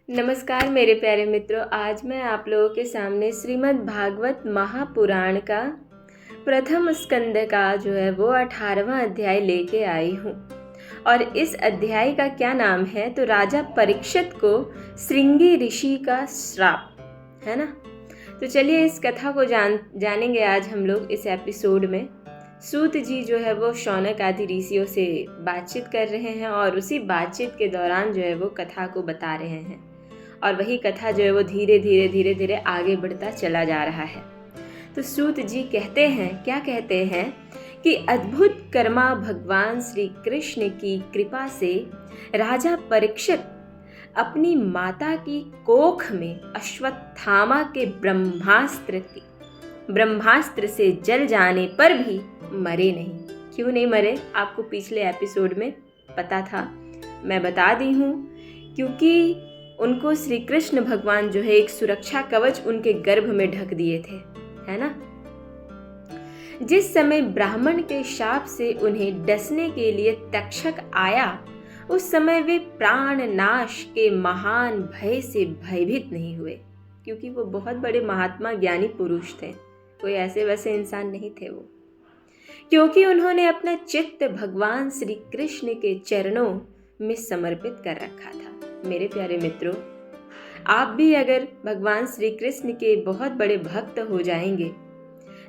नमस्कार मेरे प्यारे मित्रों। आज मैं आप लोगों के सामने श्रीमद् भागवत महापुराण का प्रथम स्कंद का जो है वो 18वां अध्याय लेके आई हूँ। और इस अध्याय का क्या नाम है तो राजा परीक्षित को श्रृंगी ऋषि का श्राप, है ना। तो चलिए इस कथा को जानेंगे आज हम लोग इस एपिसोड में। सूत जी जो है वो शौनक आदि ऋषियों से बातचीत कर रहे हैं और उसी बातचीत के दौरान जो है वो कथा को बता रहे हैं और वही कथा जो है वो धीरे धीरे आगे बढ़ता चला जा रहा है। तो सूत जी कहते हैं, क्या कहते हैं कि अद्भुत कर्मा भगवान श्री कृष्ण की कृपा से राजा परीक्षित अपनी माता की कोख में अश्वत्थामा के ब्रह्मास्त्र से जल जाने पर भी मरे नहीं। क्यों नहीं मरे आपको पिछले एपिसोड में पता था, मैं बता दी हूँ। क्योंकि उनको श्री कृष्ण भगवान जो है एक सुरक्षा कवच उनके गर्भ में ढक दिए थे, है ना। जिस समय ब्राह्मण के शाप से उन्हें डसने के लिए तक्षक आया, उस समय वे प्राण नाश के महान भय से भयभीत नहीं हुए, क्योंकि वो बहुत बड़े महात्मा ज्ञानी पुरुष थे, कोई ऐसे वैसे इंसान नहीं थे वो। क्योंकि उन्होंने अपना चित्त भगवान श्री कृष्ण के चरणों में समर्पित कर रखा था। मेरे प्यारे मित्रों, आप भी अगर भगवान श्री कृष्ण के बहुत बड़े भक्त हो जाएंगे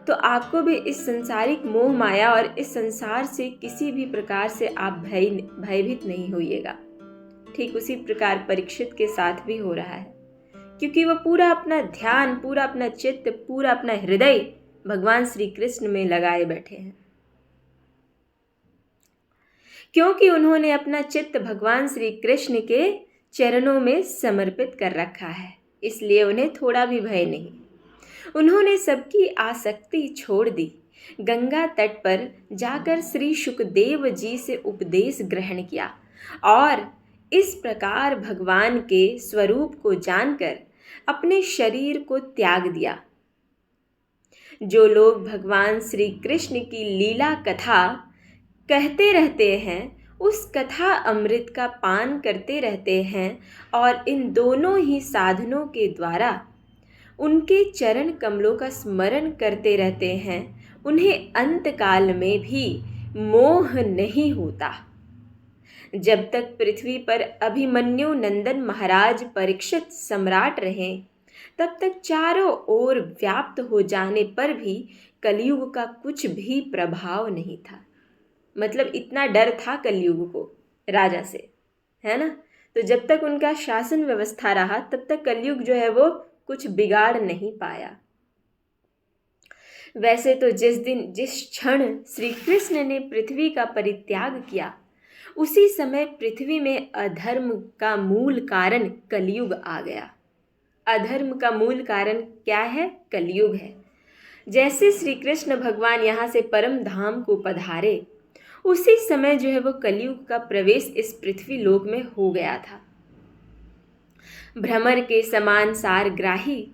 तो आपको भी इस संसारिक मोह माया और इस संसार से किसी भी प्रकार से आप भयभीत नहीं होइएगा। ठीक उसी प्रकार परीक्षित के साथ भी हो रहा है, क्योंकि वो पूरा अपना ध्यान, पूरा अपना चित्त, पूरा अपना हृदय भगवान श्री कृष्ण में लगाए बैठे हैं। क्योंकि उन्होंने अपना चित्त भगवान श्री कृष्ण के चरणों में समर्पित कर रखा है, इसलिए उन्हें थोड़ा भी भय नहीं। उन्होंने सबकी आसक्ति छोड़ दी। गंगा तट पर जाकर श्री शुकदेव जी से उपदेश ग्रहण किया और इस प्रकार भगवान के स्वरूप को जानकर अपने शरीर को त्याग दिया। जो लोग भगवान श्री कृष्ण की लीला कथा कहते रहते हैं, उस कथा अमृत का पान करते रहते हैं और इन दोनों ही साधनों के द्वारा उनके चरण कमलों का स्मरण करते रहते हैं, उन्हें अंत काल में भी मोह नहीं होता। जब तक पृथ्वी पर अभिमन्यु नंदन महाराज परीक्षित सम्राट रहे, तब तक चारों ओर व्याप्त हो जाने पर भी कलयुग का कुछ भी प्रभाव नहीं था। मतलब इतना डर था कलयुग को राजा से, है ना। तो जब तक उनका शासन व्यवस्था रहा तब तक कलयुग जो है वो कुछ बिगाड़ नहीं पाया। वैसे तो जिस क्षण श्री कृष्ण ने पृथ्वी का परित्याग किया, उसी समय पृथ्वी में अधर्म का मूल कारण कलयुग आ गया। अधर्म का मूल कारण क्या है? कलयुग है। जैसे श्री कृष्ण भगवान यहाँ से परम धाम को पधारे, उसी समय जो है वो कलयुग का प्रवेश इस पृथ्वी लोक में हो गया था। भ्रमर के समान सारग्राही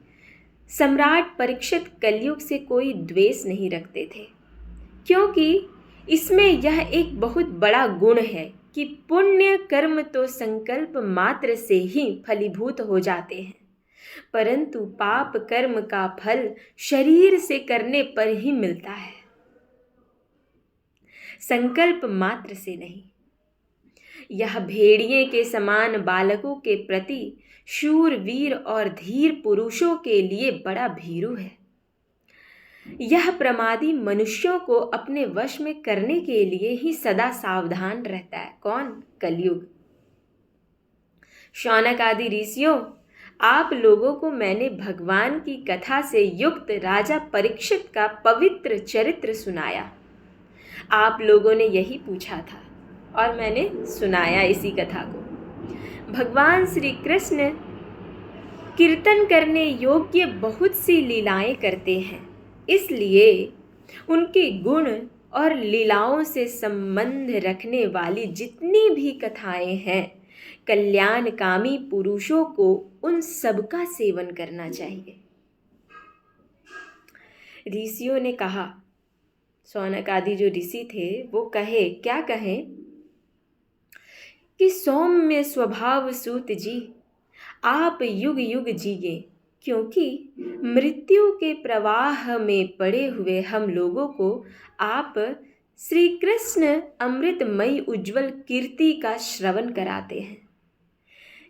सम्राट परीक्षित कलयुग से कोई द्वेष नहीं रखते थे, क्योंकि इसमें यह एक बहुत बड़ा गुण है कि पुण्य कर्म तो संकल्प मात्र से ही फलीभूत हो जाते हैं, परंतु पाप कर्म का फल शरीर से करने पर ही मिलता है, संकल्प मात्र से नहीं। यह भेड़िए के समान बालकों के प्रति शूर वीर और धीर पुरुषों के लिए बड़ा भीरू है। यह प्रमादी मनुष्यों को अपने वश में करने के लिए ही सदा सावधान रहता है। कौन? कलयुग। शौनक आदि ऋषियों, आप लोगों को मैंने भगवान की कथा से युक्त राजा परीक्षित का पवित्र चरित्र सुनाया। आप लोगों ने यही पूछा था और मैंने सुनाया इसी कथा को। भगवान श्री कृष्ण कीर्तन करने योग्य बहुत सी लीलाएं करते हैं, इसलिए उनके गुण और लीलाओं से संबंध रखने वाली जितनी भी कथाएं हैं, कल्याणकामी पुरुषों को उन सब का सेवन करना चाहिए। ऋषियों ने कहा, शौनक आदि जो ऋषि थे वो कहे, क्या कहें कि सौम्य स्वभाव सूत जी, आप युग युग जिए, क्योंकि मृत्यु के प्रवाह में पड़े हुए हम लोगों को आप श्री कृष्ण अमृतमयी उज्जवल कीर्ति का श्रवण कराते हैं।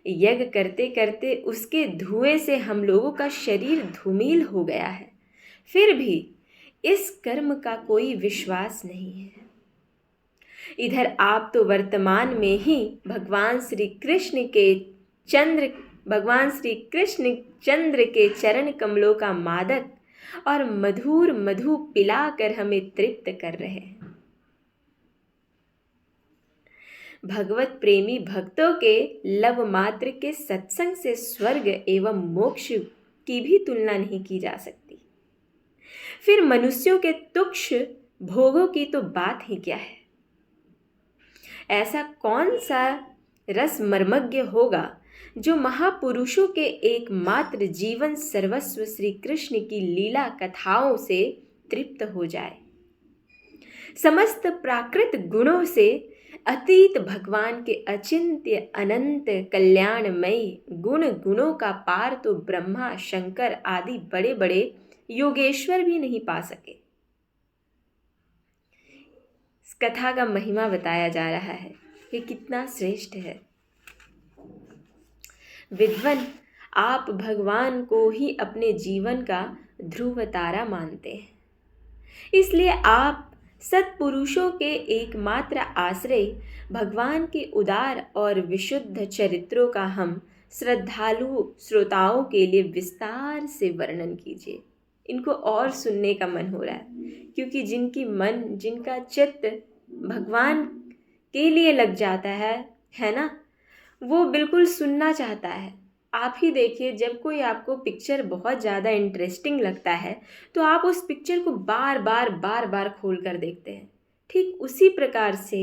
यज्ञ करते करते उसके धुएं से हम लोगों का शरीर धूमिल हो गया है, फिर भी इस कर्म का कोई विश्वास नहीं है। इधर आप तो वर्तमान में ही भगवान श्री कृष्ण के चरण कमलों का मादक और मधुर मधु पिलाकर हमें तृप्त कर रहे हैं। भगवत प्रेमी भक्तों के लव मात्र के सत्संग से स्वर्ग एवं मोक्ष की भी तुलना नहीं की जा सकती। फिर मनुष्यों के तुच्छ भोगों की तो बात ही क्या है। ऐसा कौन सा रस मर्मज्ञ होगा जो महापुरुषों के एकमात्र जीवन सर्वस्व श्री कृष्ण की लीला कथाओं से तृप्त हो जाए। समस्त प्राकृत गुणों से अतीत भगवान के अचिंत्य अनंत कल्याणमयी गुणों का पार तो ब्रह्मा शंकर आदि बड़े बड़े योगेश्वर भी नहीं पा सके। इस कथा का महिमा बताया जा रहा है कि कितना श्रेष्ठ है। विद्वान, आप भगवान को ही अपने जीवन का ध्रुव तारा मानते हैं, इसलिए आप सत्पुरुषों के एकमात्र आश्रय भगवान के उदार और विशुद्ध चरित्रों का हम श्रद्धालु श्रोताओं के लिए विस्तार से वर्णन कीजिए। इनको और सुनने का मन हो रहा है, क्योंकि जिनका चित्त भगवान के लिए लग जाता है ना, वो बिल्कुल सुनना चाहता है। आप ही देखिए, जब कोई आपको पिक्चर बहुत ज़्यादा इंटरेस्टिंग लगता है तो आप उस पिक्चर को बार बार खोल कर देखते हैं। ठीक उसी प्रकार से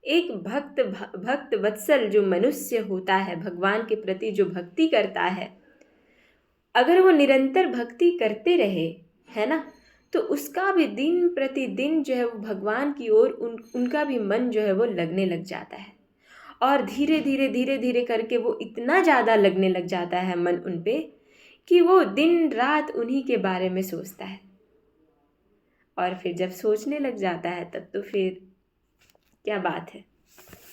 एक भक्त वत्सल जो मनुष्य होता है, भगवान के प्रति जो भक्ति करता है, अगर वो निरंतर भक्ति करते रहे, है ना, तो उसका भी दिन प्रतिदिन जो है वो भगवान की ओर उनका भी मन जो है वो लगने लग जाता है। और धीरे धीरे करके वो इतना ज़्यादा लगने लग जाता है मन उन पे कि वो दिन रात उन्हीं के बारे में सोचता है। और फिर जब सोचने लग जाता है तब तो फिर क्या बात है,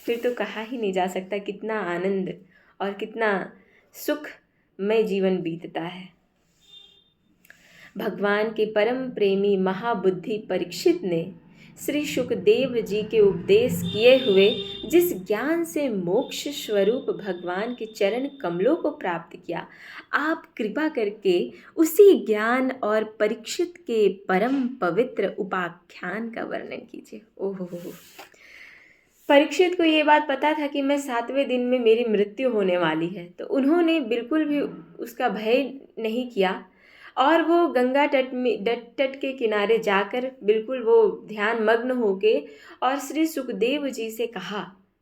फिर तो कहा ही नहीं जा सकता कितना आनंद और कितना सुखमय जीवन बीतता है। भगवान के परम प्रेमी महाबुद्धि परीक्षित ने श्री सुखदेव जी के उपदेश किए हुए जिस ज्ञान से मोक्ष स्वरूप भगवान के चरण कमलों को प्राप्त किया, आप कृपा करके उसी ज्ञान और परीक्षित के परम पवित्र उपाख्यान का वर्णन कीजिए। ओहो, परीक्षित को ये बात पता था कि मैं 7वें दिन में मेरी मृत्यु होने वाली है, तो उन्होंने बिल्कुल भी उसका भय नहीं किया और वो गंगा तट के किनारे जाकर बिल्कुल वो ध्यान मग्न होके और श्री सुखदेव जी से कहा,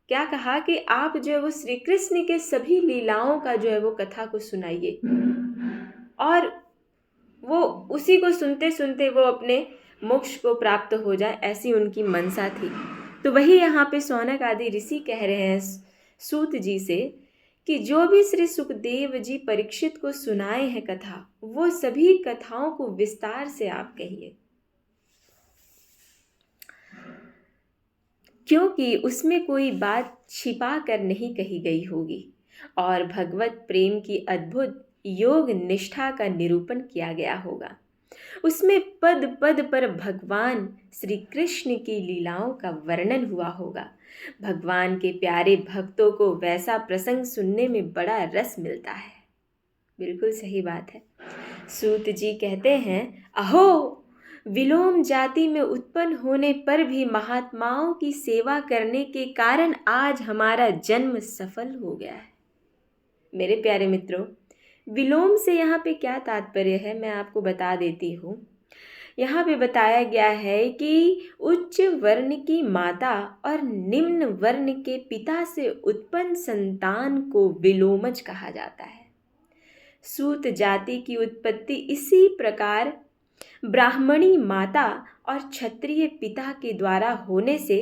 क्या कहा कि आप जो है वो श्री कृष्ण के सभी लीलाओं का जो है वो कथा को सुनाइए, और वो उसी को सुनते सुनते वो अपने मोक्ष को प्राप्त हो जाए, ऐसी उनकी मनसा थी। तो वही यहाँ पे शौनक आदि ऋषि कह रहे हैं सूत जी से कि जो भी श्री सुखदेव जी परीक्षित को सुनाए हैं कथा, वो सभी कथाओं को विस्तार से आप कहिए, क्योंकि उसमें कोई बात छिपा कर नहीं कही गई होगी और भगवत प्रेम की अद्भुत योग निष्ठा का निरूपण किया गया होगा। उसमें पद पद पर भगवान श्री कृष्ण की लीलाओं का वर्णन हुआ होगा। भगवान के प्यारे भक्तों को वैसा प्रसंग सुनने में बड़ा रस मिलता है। बिल्कुल सही बात है। सूत जी कहते हैं, अहो, विलोम जाति में उत्पन्न होने पर भी महात्माओं की सेवा करने के कारण आज हमारा जन्म सफल हो गया है। मेरे प्यारे मित्रों, विलोम से यहाँ पे क्या तात्पर्य है मैं आपको बता देती हूँ। यहाँ पे बताया गया है कि उच्च वर्ण की माता और निम्न वर्ण के पिता से उत्पन्न संतान को विलोमज कहा जाता है। सूत जाति की उत्पत्ति इसी प्रकार ब्राह्मणी माता और क्षत्रिय पिता के द्वारा होने से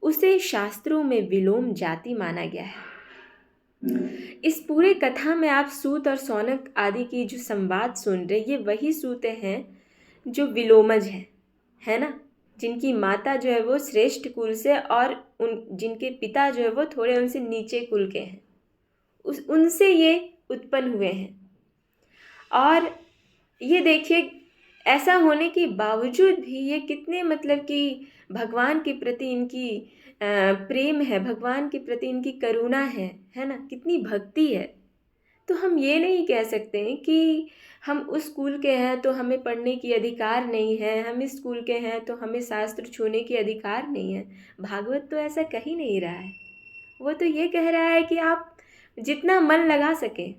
उसे शास्त्रों में विलोम जाति माना गया है। इस पूरे कथा में आप सूत और शौनक आदि की जो संवाद सुन रहे, ये वही सूत हैं जो विलोमज हैं, है ना, जिनकी माता जो है वो श्रेष्ठ कुल से और जिनके पिता जो है वो थोड़े उनसे नीचे कुल के हैं, उनसे ये उत्पन्न हुए हैं। और ये देखिए, ऐसा होने के बावजूद भी ये कितने मतलब कि भगवान के प्रति इनकी प्रेम है, भगवान के प्रति इनकी करुणा है ना, कितनी भक्ति है। तो हम ये नहीं कह सकते हैं कि हम उस स्कूल के हैं तो हमें पढ़ने की अधिकार नहीं है, हम इस स्कूल के हैं तो हमें शास्त्र छूने की अधिकार नहीं है। भागवत तो ऐसा कह ही नहीं रहा है। वो तो ये कह रहा है कि आप जितना मन लगा सके,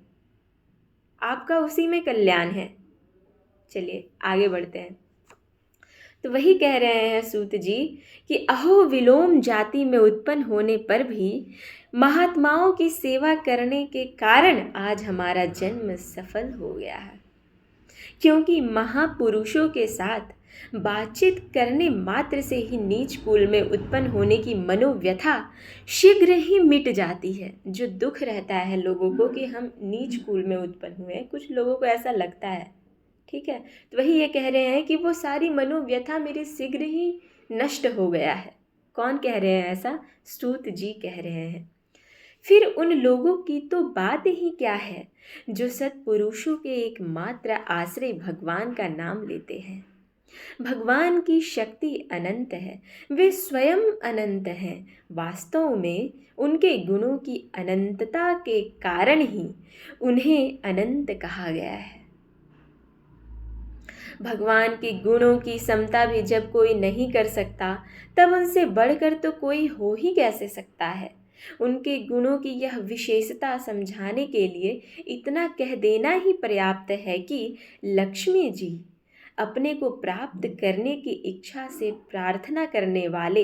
आपका उसी में कल्याण है। चलिए आगे बढ़ते हैं। तो वही कह रहे हैं सूत जी कि अहो विलोम जाति में उत्पन्न होने पर भी महात्माओं की सेवा करने के कारण आज हमारा जन्म सफल हो गया है, क्योंकि महापुरुषों के साथ बातचीत करने मात्र से ही नीच कुल में उत्पन्न होने की मनोव्यथा शीघ्र ही मिट जाती है। जो दुख रहता है लोगों को कि हम नीच कुल में उत्पन्न हुए हैं, कुछ लोगों को ऐसा लगता है, ठीक है, तो वही ये कह रहे हैं कि वो सारी मनोव्यथा मेरी शीघ्र ही नष्ट हो गया है। कौन कह रहे हैं ऐसा? सूत जी कह रहे हैं। फिर उन लोगों की तो बात ही क्या है जो सत्पुरुषों के एकमात्र आश्रय भगवान का नाम लेते हैं। भगवान की शक्ति अनंत है, वे स्वयं अनंत हैं। वास्तव में उनके गुणों की अनंतता के कारण ही उन्हें अनंत कहा गया है। भगवान के गुणों की समता भी जब कोई नहीं कर सकता, तब उनसे बढ़कर तो कोई हो ही कैसे सकता है। उनके गुणों की यह विशेषता समझाने के लिए इतना कह देना ही पर्याप्त है कि लक्ष्मी जी अपने को प्राप्त करने की इच्छा से प्रार्थना करने वाले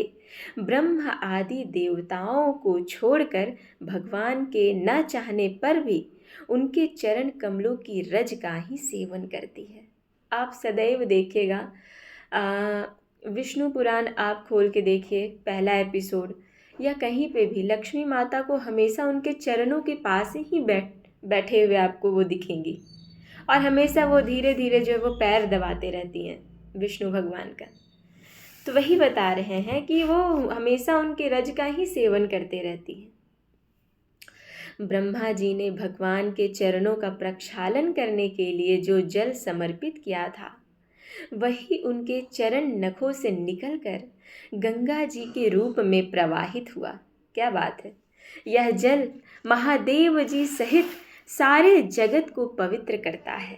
ब्रह्म आदि देवताओं को छोड़कर भगवान के न चाहने पर भी उनके चरण कमलों की रज का ही सेवन करती है। आप सदैव देखिएगा, विष्णु पुराण आप खोल के देखिए, पहला एपिसोड या कहीं पे भी लक्ष्मी माता को हमेशा उनके चरणों के पास ही बैठे हुए आपको वो दिखेंगी, और हमेशा वो धीरे धीरे जो वो पैर दबाते रहती हैं विष्णु भगवान का। तो वही बता रहे हैं कि वो हमेशा उनके रज का ही सेवन करते रहती हैं। ब्रह्मा जी ने भगवान के चरणों का प्रक्षालन करने के लिए जो जल समर्पित किया था, वही उनके चरण नखों से निकलकर गंगा जी के रूप में प्रवाहित हुआ। क्या बात है! यह जल महादेव जी सहित सारे जगत को पवित्र करता है।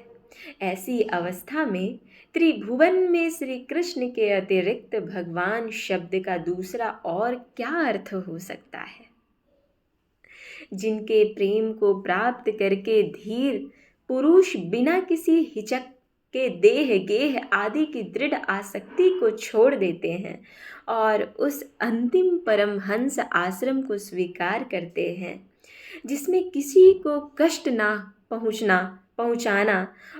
ऐसी अवस्था में त्रिभुवन में श्री कृष्ण के अतिरिक्त भगवान शब्द का दूसरा और क्या अर्थ हो सकता है। जिनके प्रेम को प्राप्त करके धीर पुरुष बिना किसी हिचक के देह गेह आदि की दृढ़ आसक्ति को छोड़ देते हैं और उस अंतिम परमहंस आश्रम को स्वीकार करते हैं, जिसमें किसी को कष्ट ना पहुंचाना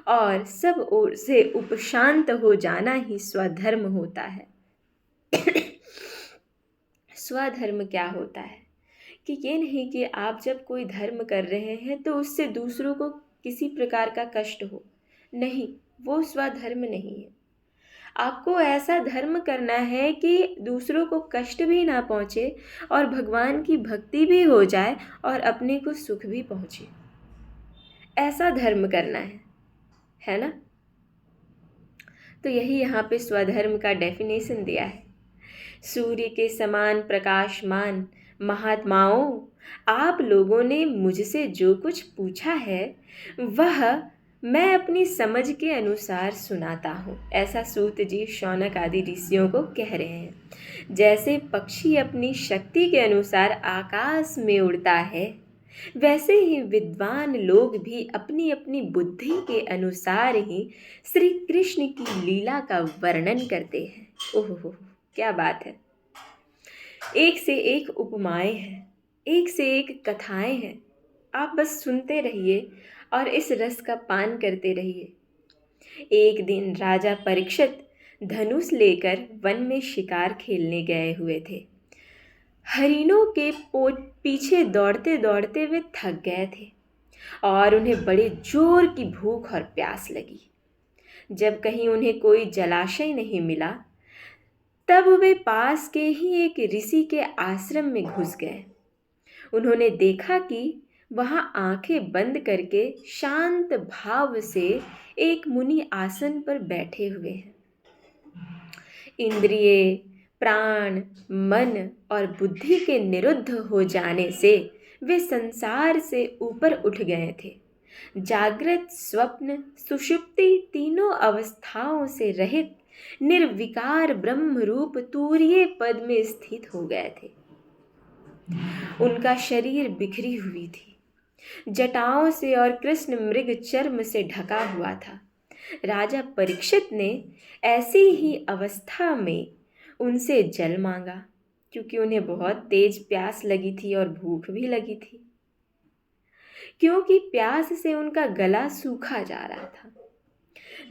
और सब ओर से उपशांत हो जाना ही स्वधर्म होता है। स्वधर्म क्या होता है कि ये नहीं कि आप जब कोई धर्म कर रहे हैं तो उससे दूसरों को किसी प्रकार का कष्ट हो, नहीं, वो स्वधर्म नहीं है। आपको ऐसा धर्म करना है कि दूसरों को कष्ट भी ना पहुँचे और भगवान की भक्ति भी हो जाए और अपने को सुख भी पहुँचे। ऐसा धर्म करना है ना। तो यही यहाँ पे स्वधर्म का डेफिनेशन दिया है। सूर्य के समान प्रकाशमान महात्माओं, आप लोगों ने मुझसे जो कुछ पूछा है वह मैं अपनी समझ के अनुसार सुनाता हूँ। ऐसा सूत जी शौनक आदि ऋषियों को कह रहे हैं। जैसे पक्षी अपनी शक्ति के अनुसार आकाश में उड़ता है, वैसे ही विद्वान लोग भी अपनी अपनी बुद्धि के अनुसार ही श्री कृष्ण की लीला का वर्णन करते हैं। ओहो, क्या बात है! एक से एक उपमाएं हैं, एक से एक कथाएं हैं। आप बस सुनते रहिए और इस रस का पान करते रहिए। एक दिन राजा परीक्षित धनुष लेकर वन में शिकार खेलने गए हुए थे। हरिणों के पीछे दौड़ते दौड़ते वे थक गए थे और उन्हें बड़े जोर की भूख और प्यास लगी। जब कहीं उन्हें कोई जलाशय नहीं मिला, तब वे पास के ही एक ऋषि के आश्रम में घुस गए। उन्होंने देखा कि वहां आंखें बंद करके शांत भाव से एक मुनि आसन पर बैठे हुए हैं। इंद्रिय, प्राण, मन और बुद्धि के निरुद्ध हो जाने से वे संसार से ऊपर उठ गए थे। जागृत, स्वप्न, सुषुप्ति तीनों अवस्थाओं से रहित निर्विकार ब्रह्म रूप तूर्य पद में स्थित हो गए थे। उनका शरीर बिखरी हुई थी, जटाओं से और कृष्ण मृग चर्म से ढका हुआ था। राजा परीक्षित ने ऐसी ही अवस्था में उनसे जल मांगा, क्योंकि उन्हें बहुत तेज प्यास लगी थी और भूख भी लगी थी। क्योंकि प्यास से उनका गला सूखा जा रहा था।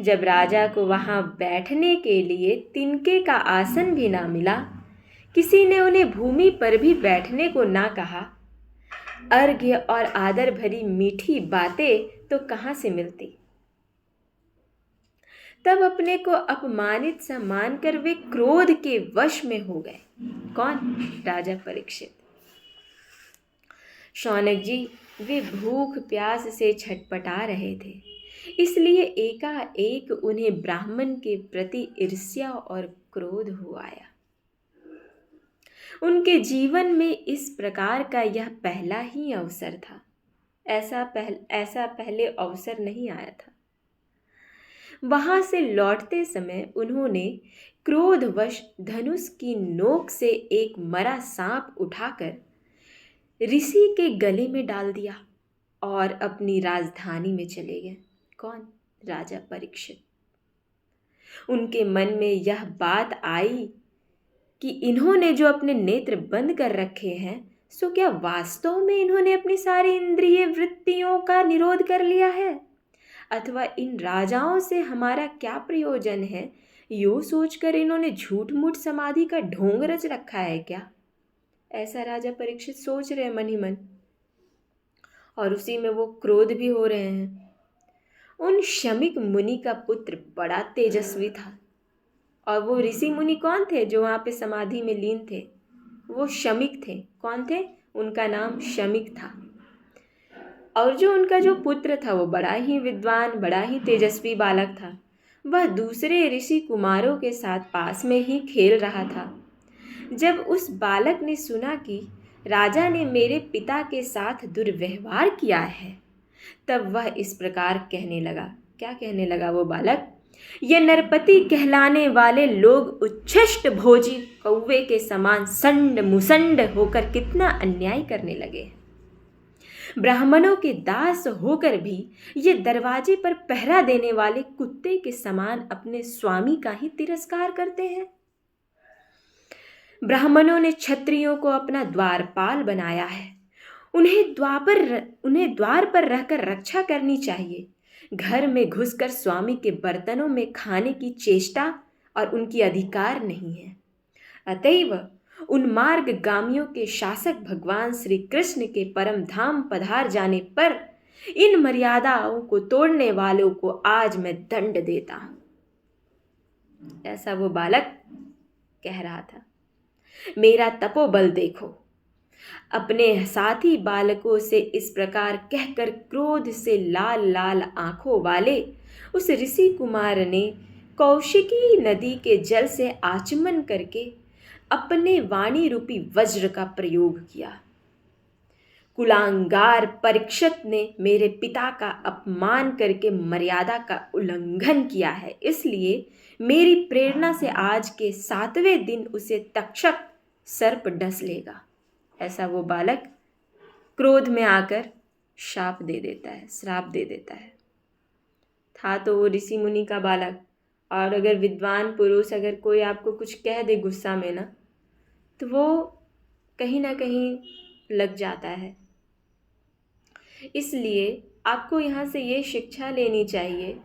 जब राजा को वहां बैठने के लिए तिनके का आसन भी ना मिला, किसी ने उन्हें भूमि पर भी बैठने को ना कहा, अर्घ्य और आदर भरी मीठी बातें तो कहाँ से मिलती। तब अपने को अपमानित सा मानकर वे क्रोध के वश में हो गए। कौन? राजा परीक्षित। शौनक जी, वे भूख प्यास से छटपटा रहे थे, इसलिए एकाएक उन्हें ब्राह्मण के प्रति ईर्ष्या और क्रोध हो आया। उनके जीवन में इस प्रकार का यह पहला ही अवसर था। ऐसा पहले अवसर नहीं आया था। वहां से लौटते समय उन्होंने क्रोधवश धनुष की नोक से एक मरा सांप उठाकर ऋषि के गले में डाल दिया और अपनी राजधानी में चले गए। कौन? राजा परीक्षित। उनके मन में यह बात आई कि इन्होंने जो अपने नेत्र बंद कर रखे हैं, सो क्या वास्तव में इन्होंने अपनी सारी इंद्रिय वृत्तियों का निरोध कर लिया है, अथवा इन राजाओं से हमारा क्या प्रयोजन है, यूं सोचकर इन्होंने झूठ मूठ समाधि का ढोंग रच रखा है क्या? ऐसा राजा परीक्षित सोच रहे मन ही मन, और उसी में वो क्रोध भी हो रहे हैं। उन शमीक मुनि का पुत्र बड़ा तेजस्वी था, और वो ऋषि मुनि कौन थे जो वहाँ पे समाधि में लीन थे? वो शमीक थे। कौन थे? उनका नाम शमीक था। और जो उनका जो पुत्र था वो बड़ा ही विद्वान, बड़ा ही तेजस्वी बालक था। वह दूसरे ऋषि कुमारों के साथ पास में ही खेल रहा था। जब उस बालक ने सुना कि राजा ने मेरे पिता के साथ दुर्व्यवहार किया है, तब वह इस प्रकार कहने लगा। क्या कहने लगा वो बालक? ये नरपति कहलाने वाले लोग उच्छिष्ट भोजी कौवे के समान संड मुसंड होकर कितना अन्याय करने लगे। ब्राह्मणों के दास होकर भी ये दरवाजे पर पहरा देने वाले कुत्ते के समान अपने स्वामी का ही तिरस्कार करते हैं। ब्राह्मणों ने क्षत्रियों को अपना द्वारपाल बनाया है। उन्हें द्वार पर रहकर रक्षा करनी चाहिए। घर में घुसकर स्वामी के बर्तनों में खाने की चेष्टा और उनकी अधिकार नहीं है। अतएव उन्मार्ग गामियों के शासक भगवान श्री कृष्ण के परम धाम पधार जाने पर इन मर्यादाओं को तोड़ने वालों को आज मैं दंड देता हूं। ऐसा वो बालक कह रहा था। मेरा तपोबल देखो। अपने साथी बालकों से इस प्रकार कहकर क्रोध से लाल लाल आंखों वाले उस ऋषि कुमार ने कौशिकी नदी के जल से आचमन करके अपने वाणी रूपी वज्र का प्रयोग किया। कुलांगार परीक्षित ने मेरे पिता का अपमान करके मर्यादा का उल्लंघन किया है, इसलिए मेरी प्रेरणा से आज के 7वें दिन उसे तक्षक सर्प डस लेगा। ऐसा वो बालक क्रोध में आकर श्राप दे देता है। था तो वो ऋषि मुनि का बालक, और अगर विद्वान पुरुष अगर कोई आपको कुछ कह दे गुस्सा में ना, तो वो कहीं ना कहीं लग जाता है। इसलिए आपको यहाँ से ये शिक्षा लेनी चाहिए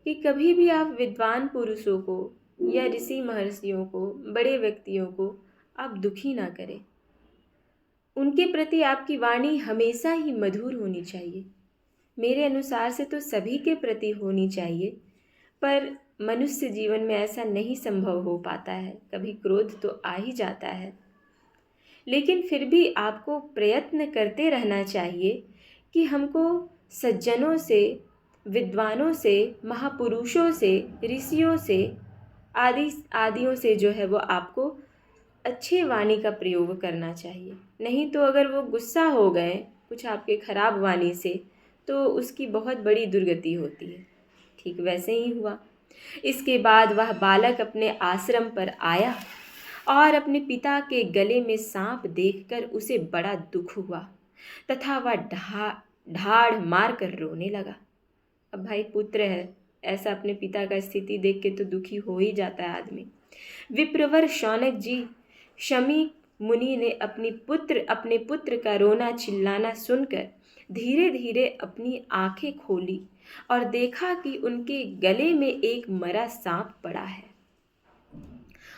कि कभी भी आप विद्वान पुरुषों को या ऋषि महर्षियों को, बड़े व्यक्तियों को आप दुखी ना करें। उनके प्रति आपकी वाणी हमेशा ही मधुर होनी चाहिए। मेरे अनुसार से तो सभी के प्रति होनी चाहिए, पर मनुष्य जीवन में ऐसा नहीं संभव हो पाता है। कभी क्रोध तो आ ही जाता है, लेकिन फिर भी आपको प्रयत्न करते रहना चाहिए कि हमको सज्जनों से, विद्वानों से, महापुरुषों से, ऋषियों से, आदियों से जो है वो आपको अच्छे वाणी का प्रयोग करना चाहिए। नहीं तो अगर वो गुस्सा हो गए कुछ आपके खराब वाणी से, तो उसकी बहुत बड़ी दुर्गति होती है। ठीक वैसे ही हुआ। इसके बाद वह बालक अपने आश्रम पर आया और अपने पिता के गले में सांप देखकर उसे बड़ा दुख हुआ तथा वह ढाढ़ मार कर रोने लगा। अब भाई पुत्र है, ऐसा अपने पिता का स्थिति देख के तो दुखी हो ही जाता है आदमी। विप्रवर शौनक जी, शमी मुनि ने अपने पुत्र का रोना चिल्लाना सुनकर धीरे धीरे अपनी आंखें खोली और देखा कि उनके गले में एक मरा सांप पड़ा है।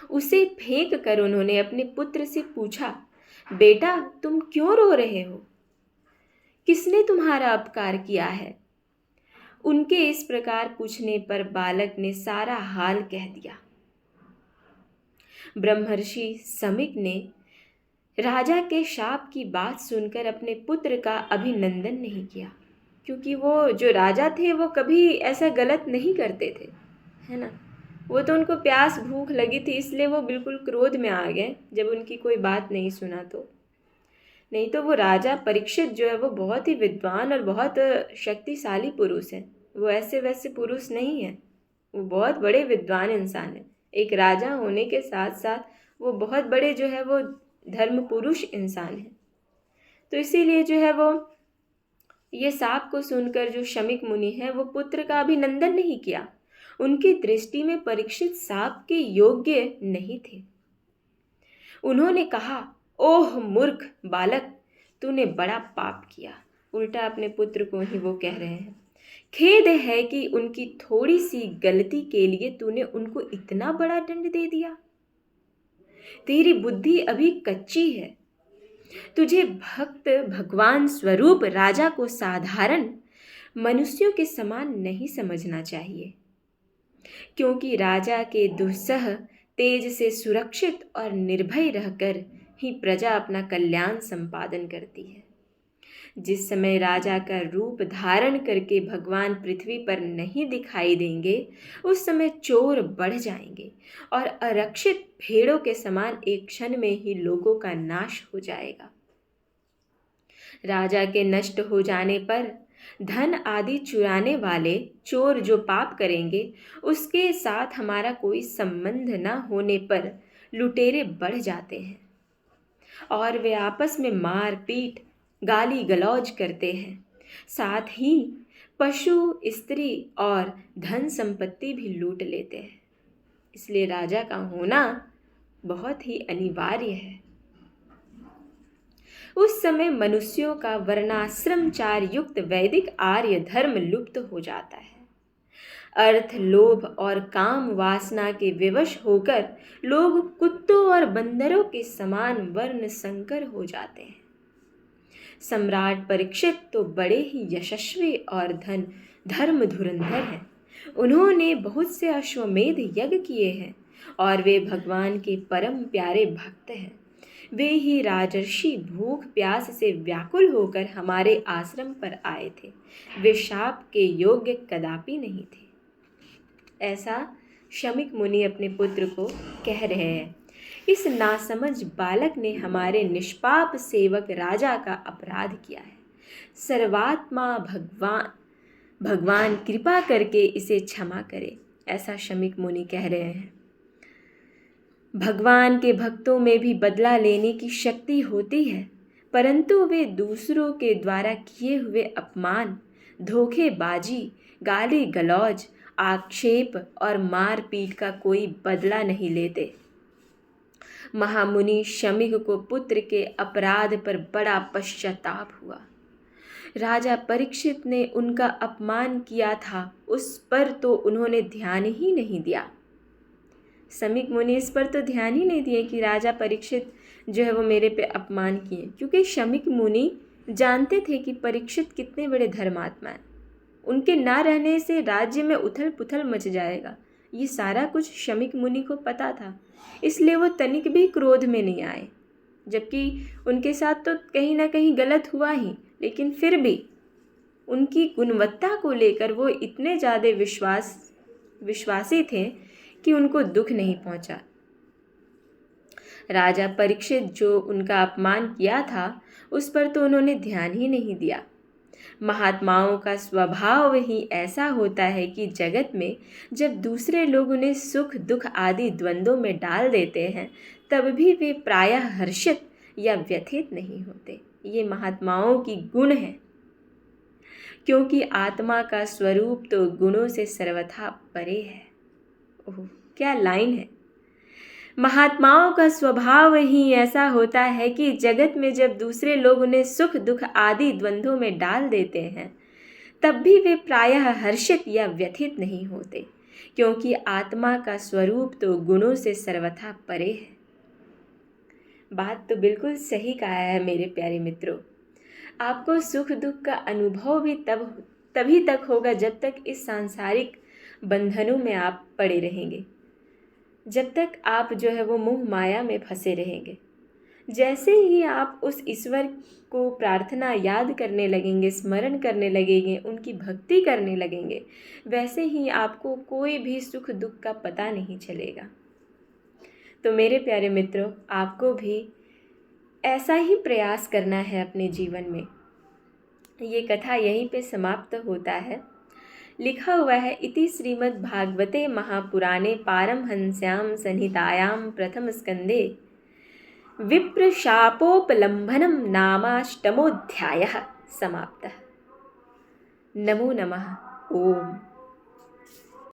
उसे फेंक कर उन्होंने अपने पुत्र से पूछा, बेटा तुम क्यों रो रहे हो? किसने तुम्हारा अपकार किया है? उनके इस प्रकार पूछने पर बालक ने सारा हाल कह दिया। ब्रह्मर्षि शमीक ने राजा के शाप की बात सुनकर अपने पुत्र का अभिनंदन नहीं किया, क्योंकि वो जो राजा थे वो कभी ऐसा गलत नहीं करते थे, है ना। वो तो उनको प्यास भूख लगी थी, इसलिए वो बिल्कुल क्रोध में आ गए जब उनकी कोई बात नहीं सुना तो। नहीं तो वो राजा परीक्षित जो है वो बहुत ही विद्वान और बहुत शक्तिशाली पुरुष हैं। वो ऐसे वैसे पुरुष नहीं है, वो बहुत बड़े विद्वान इंसान है। एक राजा होने के साथ साथ वो बहुत बड़े जो है वो धर्म पुरुष इंसान है। तो इसीलिए जो है वो ये साप को सुनकर जो शमीक मुनि है वो पुत्र का अभिनंदन नहीं किया। उनकी दृष्टि में परीक्षित साप के योग्य नहीं थे। उन्होंने कहा, ओह मूर्ख बालक, तूने बड़ा पाप किया। उल्टा अपने पुत्र को ही वो कह रहे हैं। खेद है कि उनकी थोड़ी सी गलती के लिए तूने उनको इतना बड़ा दंड दे दिया। तेरी बुद्धि अभी कच्ची है। तुझे भक्त भगवान स्वरूप राजा को साधारण मनुष्यों के समान नहीं समझना चाहिए, क्योंकि राजा के दुस्सह तेज से सुरक्षित और निर्भय रहकर ही प्रजा अपना कल्याण संपादन करती है। जिस समय राजा का रूप धारण करके भगवान पृथ्वी पर नहीं दिखाई देंगे, उस समय चोर बढ़ जाएंगे और आरक्षित भेड़ों के समान एक क्षण में ही लोगों का नाश हो जाएगा। राजा के नष्ट हो जाने पर धन आदि चुराने वाले चोर जो पाप करेंगे, उसके साथ हमारा कोई संबंध न होने पर लुटेरे बढ़ जाते हैं और वे आपस में मार पीट गाली गलौज करते हैं। साथ ही पशु, स्त्री और धन संपत्ति भी लूट लेते हैं। इसलिए राजा का होना बहुत ही अनिवार्य है। उस समय मनुष्यों का वर्णाश्रमचार युक्त वैदिक आर्य धर्म लुप्त हो जाता है। अर्थ, लोभ और काम वासना के विवश होकर लोग कुत्तों और बंदरों के समान वर्ण संकर हो जाते हैं। सम्राट परीक्षित तो बड़े ही यशस्वी और धर्म धुरंधर हैं। उन्होंने बहुत से अश्वमेध यज्ञ किए हैं और वे भगवान के परम प्यारे भक्त हैं। वे ही राजर्षि भूख प्यास से व्याकुल होकर हमारे आश्रम पर आए थे। वे शाप के योग्य कदापि नहीं थे। ऐसा शमीक मुनि अपने पुत्र को कह रहे हैं। इस नासमझ बालक ने हमारे निष्पाप सेवक राजा का अपराध किया है। सर्वात्मा भगवान कृपा करके इसे क्षमा करे, ऐसा शमीक मुनि कह रहे हैं। भगवान के भक्तों में भी बदला लेने की शक्ति होती है, परंतु वे दूसरों के द्वारा किए हुए अपमान, धोखेबाजी, गाली गलौज, आक्षेप और मारपीट का कोई बदला नहीं लेते। महामुनि शमीक को पुत्र के अपराध पर बड़ा पश्चाताप हुआ। राजा परीक्षित ने उनका अपमान किया था, उस पर तो उन्होंने ध्यान ही नहीं दिया। शमीक मुनि इस पर तो ध्यान ही नहीं दिए कि राजा परीक्षित जो है वो मेरे पे अपमान किए, क्योंकि शमीक मुनि जानते थे कि परीक्षित कितने बड़े धर्मात्मा हैं। उनके ना रहने से राज्य में उथल पुथल मच जाएगा, ये सारा कुछ शमीक मुनि को पता था। इसलिए वो तनिक भी क्रोध में नहीं आए, जबकि उनके साथ तो कहीं ना कहीं गलत हुआ ही, लेकिन फिर भी उनकी गुणवत्ता को लेकर वो इतने ज़्यादा विश्वासी थे कि उनको दुख नहीं पहुंचा। राजा परीक्षित जो उनका अपमान किया था उस पर तो उन्होंने ध्यान ही नहीं दिया। महात्माओं का स्वभाव ही ऐसा होता है कि जगत में जब दूसरे लोग उन्हें सुख दुख आदि द्वंद्वों में डाल देते हैं तब भी वे प्रायः हर्षित या व्यथित नहीं होते। ये महात्माओं की गुण है, क्योंकि आत्मा का स्वरूप तो गुणों से सर्वथा परे है। ओह, क्या लाइन है। महात्माओं का स्वभाव ही ऐसा होता है कि जगत में जब दूसरे लोग उन्हें सुख दुख आदि द्वंद्वों में डाल देते हैं तब भी वे प्रायः हर्षित या व्यथित नहीं होते, क्योंकि आत्मा का स्वरूप तो गुणों से सर्वथा परे है। बात तो बिल्कुल सही कहा है मेरे प्यारे मित्रों। आपको सुख दुख का अनुभव भी तभी तक होगा जब तक इस सांसारिक बंधनों में आप पड़े रहेंगे, जब तक आप जो है वो मोह माया में फंसे रहेंगे। जैसे ही आप उस ईश्वर को प्रार्थना याद करने लगेंगे, स्मरण करने लगेंगे, उनकी भक्ति करने लगेंगे, वैसे ही आपको कोई भी सुख दुख का पता नहीं चलेगा। तो मेरे प्यारे मित्रों, आपको भी ऐसा ही प्रयास करना है अपने जीवन में। ये कथा यहीं पे समाप्त होता है। लिखा हुआ है, इति श्रीमद्भागवते महापुराणे पारमहंस्यां संहितायां प्रथम स्कंदे विप्रशापोपलम्भनं नामाष्टमोऽध्यायः समाप्तः। नमो नमः। ओम।